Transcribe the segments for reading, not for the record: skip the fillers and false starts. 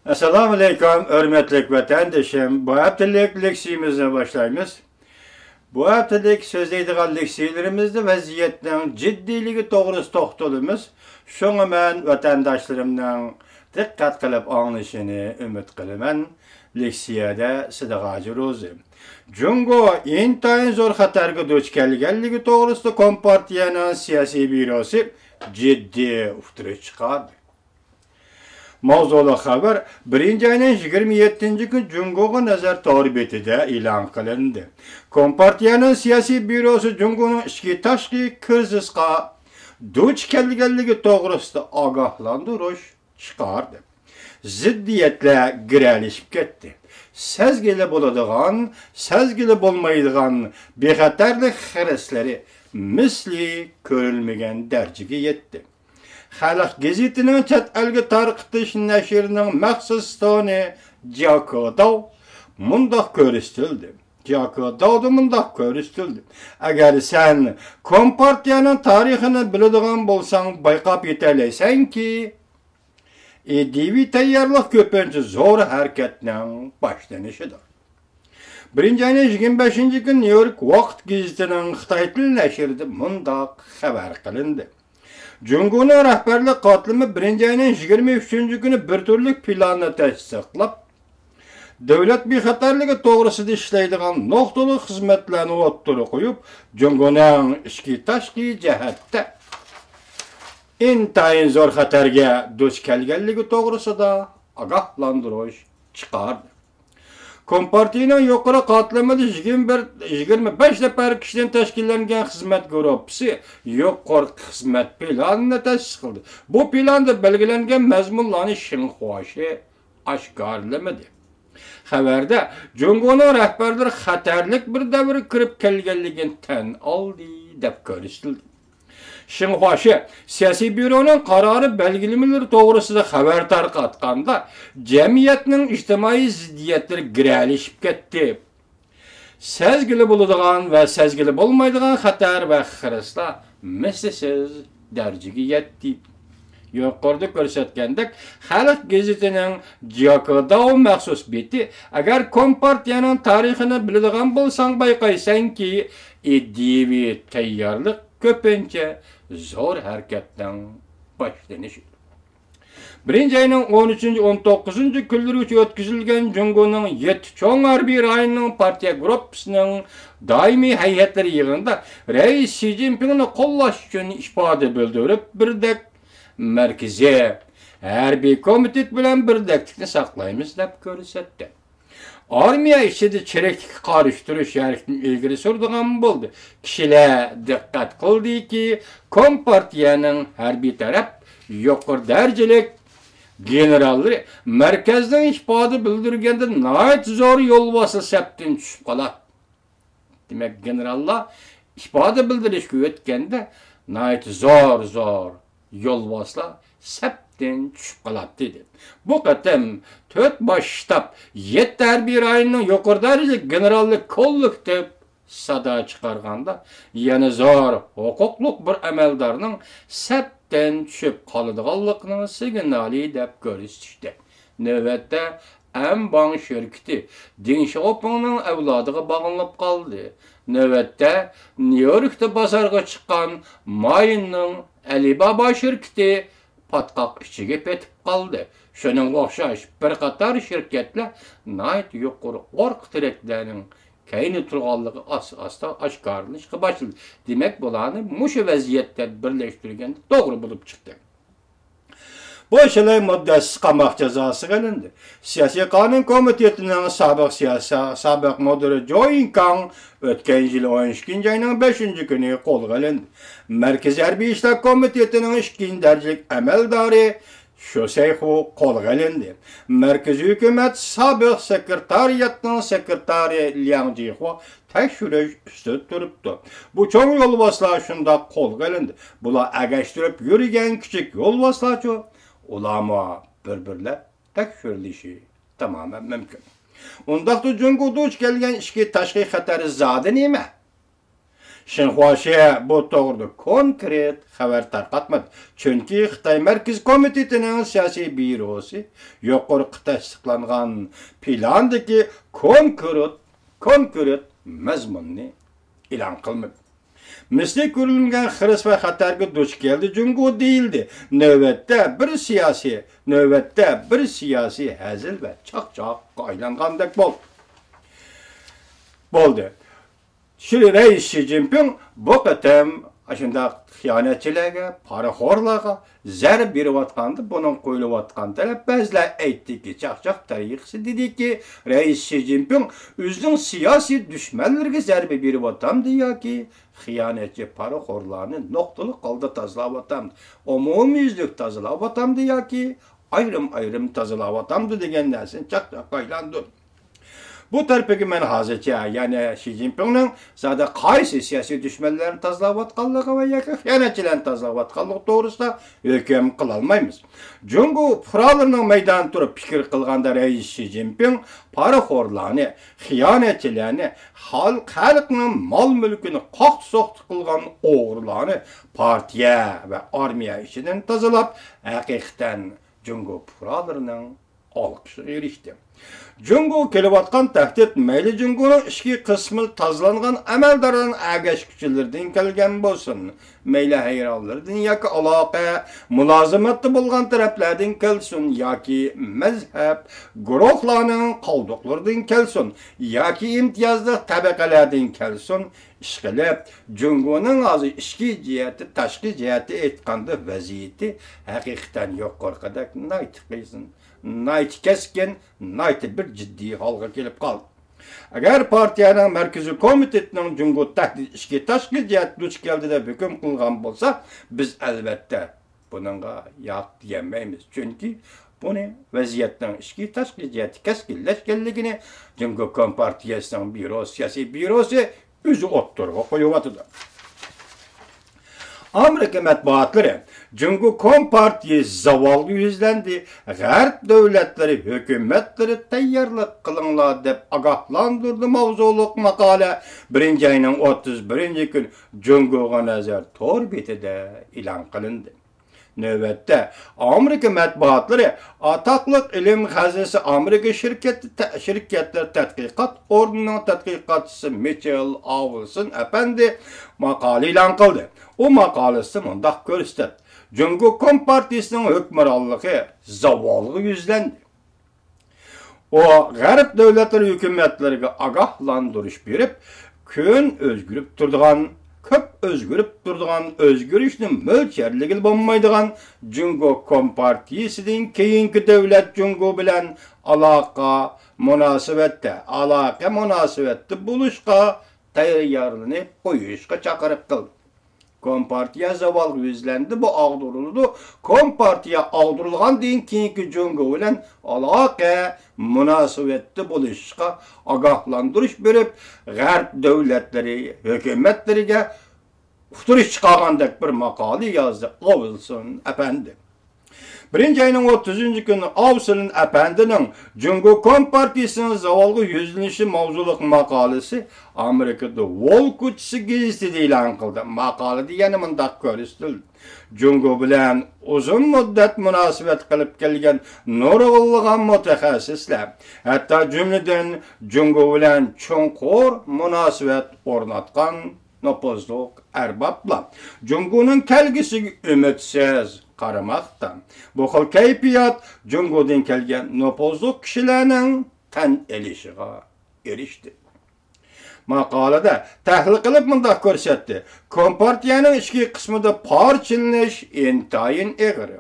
Assalamu alaikum, hürmetli vatandaşım. Bu haftalık leksiyimize başlayımız. Bu haftalık sözleydiğin leksiyelerimizde vaziyetinin ciddiliği doğrusu toxtalımız. Şoňa men vatandaşlarımdan dikkat kılıp anlaşını ümit kılıman. Leksiyada Sıdaqacı Rozi. Jungo intayin zor xatarga duç kelgenligi doğrusu Kompartiyanın siyasi bürosu ciddi ufturu çıkardı. Mavzulu haber 1. ayının 27. gün Jungo'ga nazar torbetide ilan kılındı. Kompartiyanın siyasi bürosu Jungo'nun işki taşki krizisqa duç kelgenligi doğrusu agahlandırış çıkardı. Ziddiyetle girelişip gitti. Sezgili boladigan, sezgili bolmaydigan bexatarlik xeresleri misli körülmegen dercige yetti. Xalq gazetinin chet elga tarqitish nashrining maxsus toni Jakodav mundaq ko'rsatildi. Jakodavda mundaq ko'rsatildi. Agar sen Kompartiyaning tarixini biladigan bo'lsang, bayqab yetalaysanki, edivi tayyorlik ko'pincha zo'r harakatning boshlanishidir. 1. ayning 25. gün New York Vaqt gazetining Xitoy tilli nashrida mundaq xabar qilindi. Jungo'nun rahbarlik qatlimi 1. ayının 23. günü bir türlük planını tasdiqlab, devlet bexatarligi to'g'risida ishlaydigan nuqtali xizmatlarni o'ttirib qo'yib, Jungo'ning ichki tashqi jihatda intayin zo'r xatarga duch kelganligi to'g'risida ogohlantirish chiqardi. Kompartiyaning yuqori qatlamida 25 nafar kishidan tashkillangan xizmat guruhi yuqori xizmat planini tasdiqladi. Bu planda belgilangan mazmunlarni Shinxuashi oshkorlamadi. Xabarda Jungo'ning rahbarlari xatarlik bir davrga kirib kelganligini tan oldi deb ko'rsatildi. Shinxuashi siyosiy byuroning qarori belgilemeleri to'g'risida xabar tarqatganda jamiyatning ijtimoiy ziddiyatlari giralishib ketdi. Sezgili bo'ladigan va sezgili bo'lmaydigan xatar va xiraslar mislsiz darajaga yetdi. Yuqorida ko'rsatgandek, Xalq gazetining Jakodav maxsus beti agar Kompartiyaning tarixini biladigan bo'lsang bayqaysanki, edivi tayyorlik ko'pincha zo'r harakatdan boshlanishi. 1. ayının 13-19 kunlari uchun o'tkazilgan Jungo'ning 7 cho'ng harbiy rayonining partiya gruppasining doimiy hay'atlari yig'inida Rais Xi Jinpingni qo'llash uchun ifoda bildirib, birdek markaziy harbiy komitet bilan birdaklikni saqlaymiz deb ko'rsatdi. Armiya içinde çereklik qarıştırış yarışını ilgili sorduğum buldu. Kişiler dikkat kıldı ki Kompartiyanın harbiy taraf yuqori derecelik generalları merkezden ifadə bildirgende nəhayət zor yol bası septin düşüp qalar. Demek generallar ifadə bildirişki ötkende nəhayət zor yol basılar septin düşüp qalar dedi. Bu qatam 4 baş ştab 7 harbiy rayonning yuqori darajalik generallik kollektiv sada chiqarganda yana zor huquqliq bir amaldorning septin tushib qoladiganligining signali deb ko'rsatishdi. Navbatda Ambang şirkati Deng Xiaopingning avlodiga bog'lanib qoldi. Navbatda New Yorkda bozorga chiqqan Mayinning Alibaba şirkati patqaq ichiga petib qoldi. Şunun o'xshash bir qator shirkatlar nayt yuqori orq tireklarning kayni turganligi asosida oshkorlanishga boshladi. Demak, bularni mushu vaziyatda birlashtirganda to'g'ri bo'lib chiqdi. Bu işlay muddasiz qamoq jazosi qilindi. Siyosiy qonun komitetining sobiq mudiri Jo In-kang o'tgan yil 12 ayning 5 kuni qo'lga olindi. Markaziy harbiy ishlar komitetining 2 darajalik amaldori Shu Seyxu qo'lga olindi. Markaziy hukumat sobiq sekretariatning sekretari Liang Jixu tekshirish ustida turibdi. Bu cho'ng yo'lboshlar shunda qo'lga olindi. Bular agashtirib yurgan kichik yo'lboshlarchi ulamo bir-birlab tekshirilishi tamoman mumkin. Undaqda Jungo'da duch kelgan ishki tashqi xatari zodi nima? Şinhuaşe bu doğruda konkret haber tarqatmadı. Çünkü Xitay Merkez Komitetining siyasi bürosu yuqori tasdiqlangan plandagi konkret mazmunni e'lon qilmadi. Misli ko'rilgan xiris va xatarga duch keldi Jungo deyildi. Navbatda bir siyosiy hazil va chaqchaqqa aylangandek bo'ldi. Şimdi Reis Xi Jinping bu qatam aşında xiyonatchilarga, poraxo'rlarga zarb berayotganda bunun qo'yilayotgan talab ba'zilar aytdiki, chaqchaq tarixchi dediki, Reis Xi Jinping o'zining siyosiy dushmanlariga zarba beryapti yoki xiyonatchi poraxo'rlarni nuqtali holda tozalayotamdi, umumyuzlik tozalayotamdi yoki ayrim tozalayotamdi degan narsani chaqchaqqa aylantirdi. Bu tarafdaki men hozircha, yani Xi Jinpingning zada qaysi siyosiy dushmanlarni tozalayotganligi va yoki xiyonatchilarni tozalayotganligi to'g'risida hukm qila olmaymiz. Jungo fuqarolarining maydonda turib fikr qilganda Reis Xi Jinping poraxo'rlarni, xiyonatchilarni, xalqning mol-mulkini qoq-soqti qilgan o'g'rilarni partiya va armiya ichidan tozalab, haqiqatan Jungo fuqarolarining olqishiga erishdi. Jungo kelayotgan tahdid mayli Jungoning ichki qismi tozalangan amaldorlarning agashkuchilardan kelgan bo'lsin, mayli hayronlardan yoki aloqa mulozamatda bo'lgan taraflardan kelsin, yoki mazhab guruhlarning qoldiqlaridan kelsin, yoki imtiyozli tabaqalardan kelsin, ishqilib Jungoning hozir ichki jihati, tashqi jihati aytganda vaziyati haqiqatan yuqoriqadek naytiqaysin. Nayti keskin, nayti bir ciddi holga kelib qoldi. Agar partiyaning markaziy komitetining Jungo tahdid ishga tashqi jihat duch keldi deb hukm qilgan bo'lsa, biz albatta buningga yo'q demaymiz. Chunki buni vaziyatning ishki tashqi jihati keskinlashganligini Jungo kompartiyasining siyosiy byurosi o'zi o'ttirib qo'yibdi. Amerika matbuotlari Jungo Kompartiyasi zavolga yuzlandi, G'arb davlatlari hukumatlari tayyorlik qilinglar deb ogohlantirdi mavzuliq maqola 1-oyning 31-kun Jungoga nazar to'r betida e'lon qilindi. Növbətdə Amerika mətbuatları ataqlıq ilim xəzinəsi Amerika şirkətlər tədqiqat ordunun tədqiqatçısı Mitchell Avulson əpəndi maqalə elan qıldı. O maqaləsi mündaq göstərdi. Jungo Kompartiyasının hökmranlığı zavallı yüzləndi. O, Qərb dövlətləri hökumətlərinə agahlandırış berib, kön özgürüb turduğan özgürüşün mölçerliği bulmaydıgan Jungo Kompartiyasının keyinki devlet Jungo bilen alaka münasebette buluşqa tayyorlanıp qo'yishga chaqiriq qildi. Kompartiya zaval yüzlendi, bu ağduruldu. Kompartiya ağdurulgan deyin keyinki Jungo bilen alaka münasebette buluşqa agahlandırış berip, G'arb devletleri, hükümetleriga Futuriş çıkargandak bir maqalı yazdı Avulson əpəndi. 1-oyning 30 günü Avulson əpəndinin Jungo Kompartiyasının zavallı yüzlenişi mavzuluq maqalısı Amerikada Volkuchisi gazetesida e'lon qildi. Maqala degani mundaq ko'rsatildi. Jungo bilan uzun muddat munosabat qilib kelgan nurg'unlagan mutaxassislar, hatto jumladan Jungo bilan chunqur munosabat o'rnatgan nopozluq erbablar Jungo'nun kelgisiga ümitsiz qaramoqda. Bu xil kayfiyat Jungo'dan kelgan nopozluq kishilarning tan elishiga erishdi. Maqolada tahlil qilib mundaq ko'rsatdi. Kompartiyaning ichki qismida parchalanish intayin eg'ir.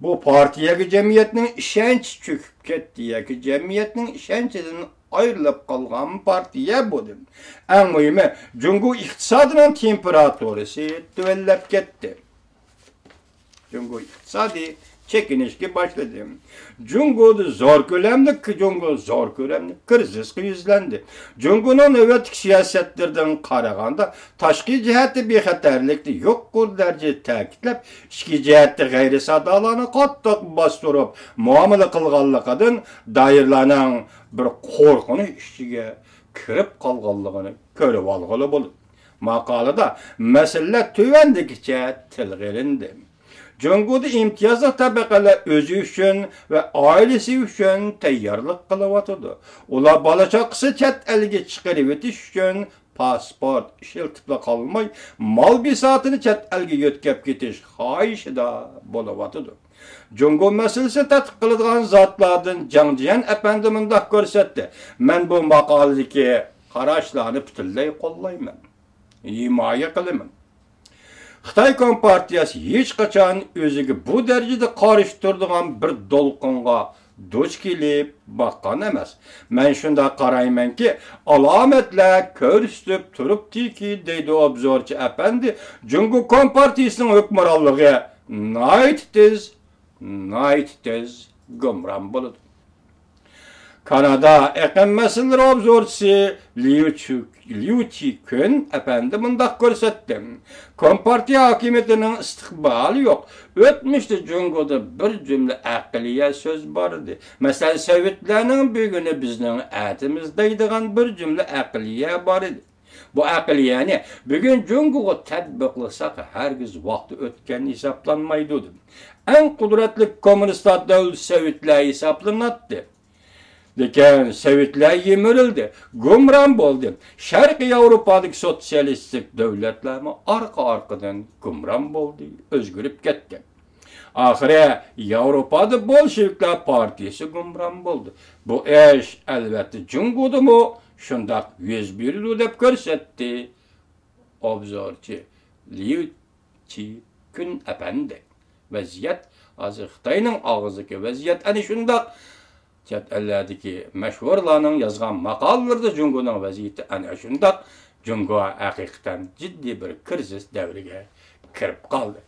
Bu partiyaga jamiyatning ishonchi cho'kib ketdi yoki jamiyatning ishonchidan ayrılıp kalgan partiya bo'ldi. Eng muhimi, Jungo iqtisodining temperaturasi tuvallab ketdi. Jungo iqtisodi chekinishga boshladi. Jungo zo'r ko'lamli krizisga yuzlandi. Jungoning navbatdagi siyosatlardan qaraganda tashqi jihati bexatarlikni yuqori darajada ta'kidlab, ichki jihati g'ayrisadolarni qattiq bostirib muomala qilganligidan doirlarning bir qo'rqinish ichiga kirib qolganligini ko'rib olg'ili bo'ldi. Maqolada masala tövendikicha tilga ilindi. Jungoda imtiyozli tabaqalar o'zi uchun va oilasi uchun tayyorlik qilyotdi. Ular bola chaqasi chet elga chiqarib o'tish uchun pasport ishiltib qolmay, mol bisotini chet elga yo'tkab ketish xohishida bo'layotdi. Jungo masalasi tadqiq qiladigan zotlardan Jang Jiyan apandi mundaq ko'rsatdi. Men bu maqoladagi qarashlarni butunlay qo'llayman. Himoya qilaman. Xitoy Kompartiyasi hech qachon o'ziga bu darajada qarshi turadigan bir to'lqinga duch kelib boqqan emas. Men shunda qaraymanki, alomatlar ko'rsatib turibdiki, deydi obzorchi apandi, Jungo Kompartiyasining hukmronligi night tez gumron bo'ladi. Kanada iqlim masalalari obzorchisi Liu Chi-kun apandi mundaq ko'rsatdi. Kompartiya hokimiyatining istiqboli yo'q. O'tmishda Jungoda bir jumla aqliya so'z bor edi. Masalan, Sovetlarning buguni bizning atimiz deydigan bir jumla aqliya bor edi. Bu aqliyani bugun Jungoga tatbiqlasak hargiz vaqti o'tgan hisoblanmaydi edi. Eng qudratli kommunistlar davlat Sovetlar hisoblanadi. Lekin Sovetlar yemirildi, gumron bo'ldi. Sharqiy Yevropadagi sotsialistik davlatlar orqa-orqadan gumron bo'ldi, o'zgarib ketdi. Oxiri Yevropada Bolsheviklar partiyasi gumron bo'ldi. Bu ish albatta Jungodami shundoq yuz berdi deb ko'rsatdi obzorchi Liu Chi-kun apandi. Vaziyat hozir Xitoyning og'zidagi vaziyat ana shundoq. Chet ellardagi mashhurlarning yozgan maqolalarida Jungoning vaziyati ana shundoq. Jungo haqiqatan jiddiy bir krizis davriga kirib qoldi.